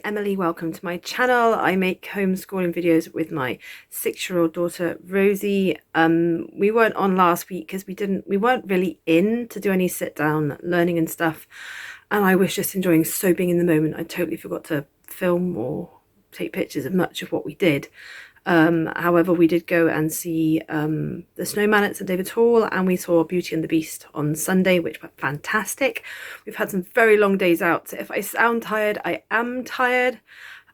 Emily. Welcome to my channel. I make homeschooling videos with my 6-year-old daughter Rosie. We weren't on last week because we weren't really in to do any sit down learning and stuff, and I was just enjoying so being in the moment. I totally forgot to film or take pictures of much of what we did. However, we did go and see the Snowman at St David's Hall, and we saw Beauty and the Beast on Sunday, which were fantastic. We've had some very long days out, so if I sound tired, I am tired.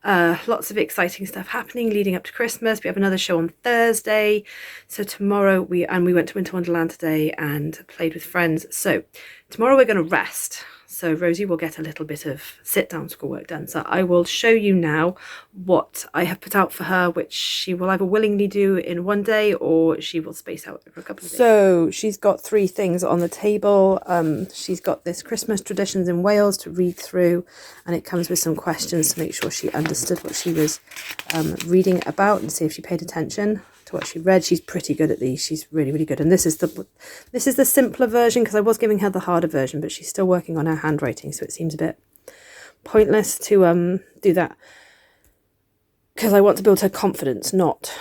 Lots of exciting stuff happening leading up to Christmas. We have another show on Thursday, so tomorrow we went to Winter Wonderland today and played with friends. So tomorrow we're going to rest, so Rosie will get a little bit of sit-down schoolwork done. So I will show you now what I have put out for her, which she will either willingly do in one day or she will space out over a couple of days. So she's got 3 things on the table. She's got this Christmas Traditions in Wales to read through, and it comes with some questions to make sure she understood what she was reading about and see if she paid attention to what she read. She's pretty good at these. She's really good. And this is the simpler version, because I was giving her the harder version, but she's still working on her handwriting, so it seems a bit pointless to do that, because I want to build her confidence, not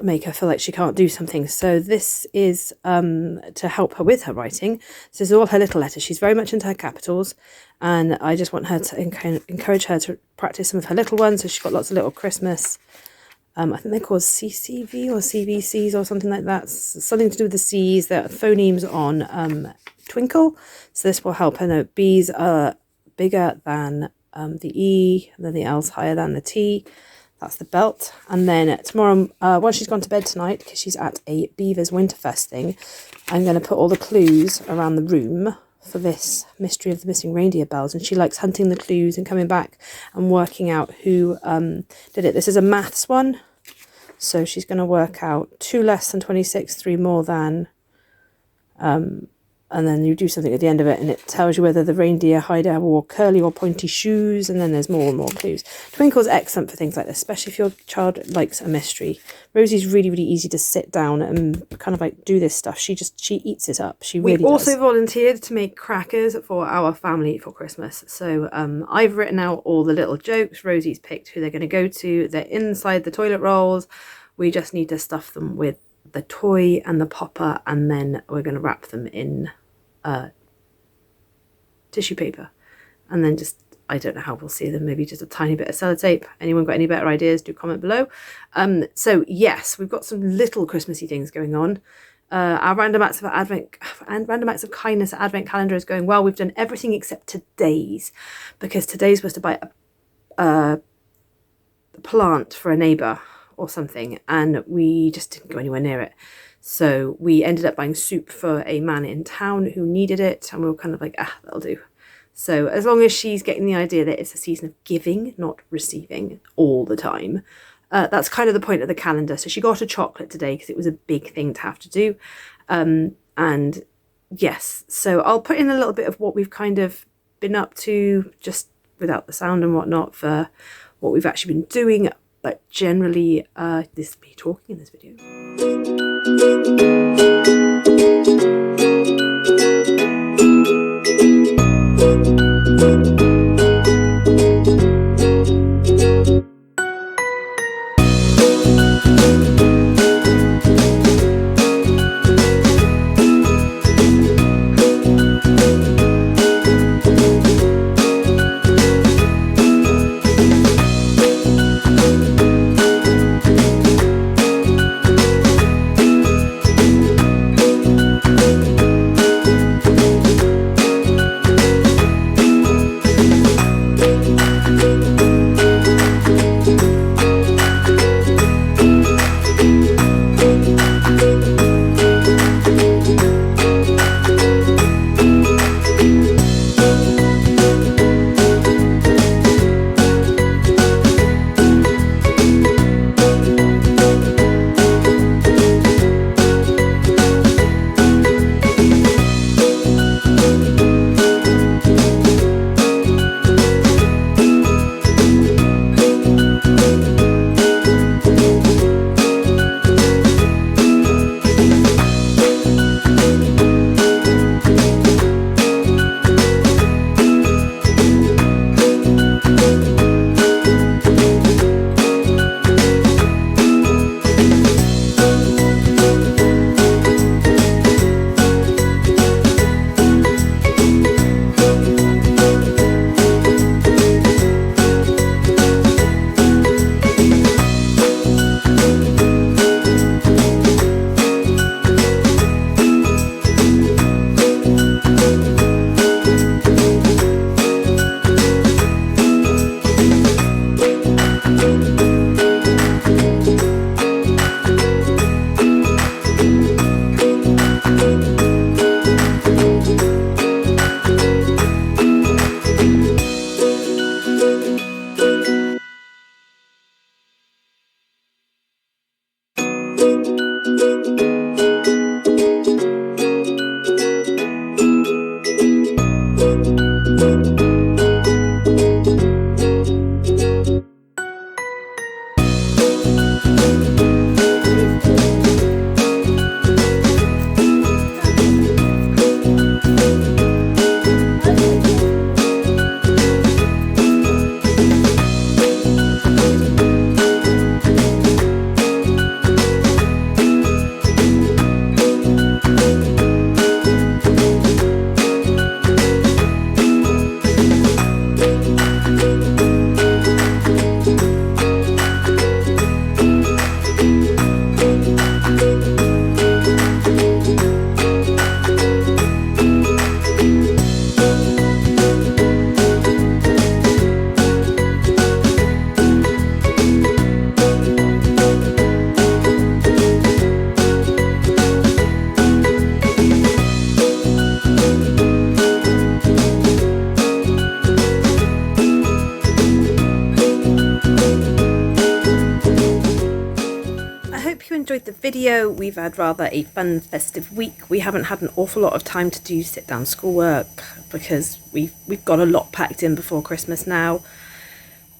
make her feel like she can't do something. So this is to help her with her writing. This is all her little letters. She's very much into her capitals, and I just want her to encourage her to practice some of her little ones. So she's got lots of little Christmas, I think they're called CCV or CVCs or something like that. Something to do with the C's. They're phonemes on twinkle. So this will help her know B's are bigger than the E, and then the L's higher than the T. That's the belt. And then tomorrow, once she's gone to bed tonight, because she's at a Beavers Winterfest thing, I'm going to put all the clues around the room for this Mystery of the Missing Reindeer Bells, and she likes hunting the clues and coming back and working out who did it. This is a maths one, so she's going to work out 2 less than 26, 3 more than, and then you do something at the end of it and it tells you whether the reindeer hider wore curly or pointy shoes, and then there's more and more clues. Twinkle's excellent for things like this, especially if your child likes a mystery. Rosie's really easy to sit down and kind of like do this stuff. She eats it up. She really does. We also volunteered to make crackers for our family for Christmas. So I've written out all the little jokes. Rosie's picked who they're going to go to. They're inside the toilet rolls. We just need to stuff them with the toy and the popper, and then we're going to wrap them in tissue paper, and then just, I don't know how we'll see them, maybe just a tiny bit of sellotape. Anyone got any better ideas, do comment below. So yes, we've got some little Christmassy things going on. Our random acts of advent and random acts of kindness advent calendar is going well. We've done everything except today's, because today's was to buy a plant for a neighbour or something, and we just didn't go anywhere near it. So we ended up buying soup for a man in town who needed it, and we were kind of like, that'll do. So as long as she's getting the idea that it's a season of giving, not receiving all the time, that's kind of the point of the calendar. So she got a chocolate today because it was a big thing to have to do. And yes, so I'll put in a little bit of what we've kind of been up to, just without the sound and whatnot, for what we've actually been doing. But generally, this is me talking in this video. Enjoyed the video. We've had rather a fun festive week. We haven't had an awful lot of time to do sit down schoolwork because we've got a lot packed in before Christmas now.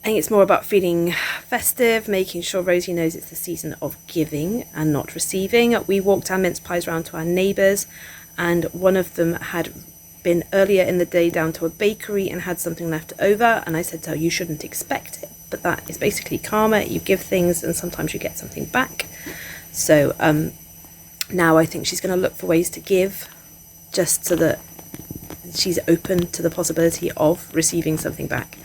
I think it's more about feeling festive, making sure Rosie knows it's the season of giving and not receiving. We walked our mince pies around to our neighbours, and one of them had been earlier in the day down to a bakery and had something left over, and I said to her, you shouldn't expect it, but that is basically karma. You give things and sometimes you get something back. So now I think she's going to look for ways to give, just so that she's open to the possibility of receiving something back.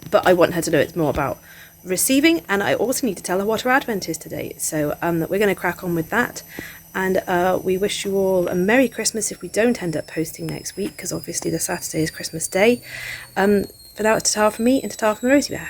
But I want her to know it's more about receiving, and I also need to tell her what her Advent is today. So we're going to crack on with that, and we wish you all a Merry Christmas if we don't end up posting next week, because obviously the Saturday is Christmas Day. For now, it's ta-ta from me and ta-ta from the Rosie Bear.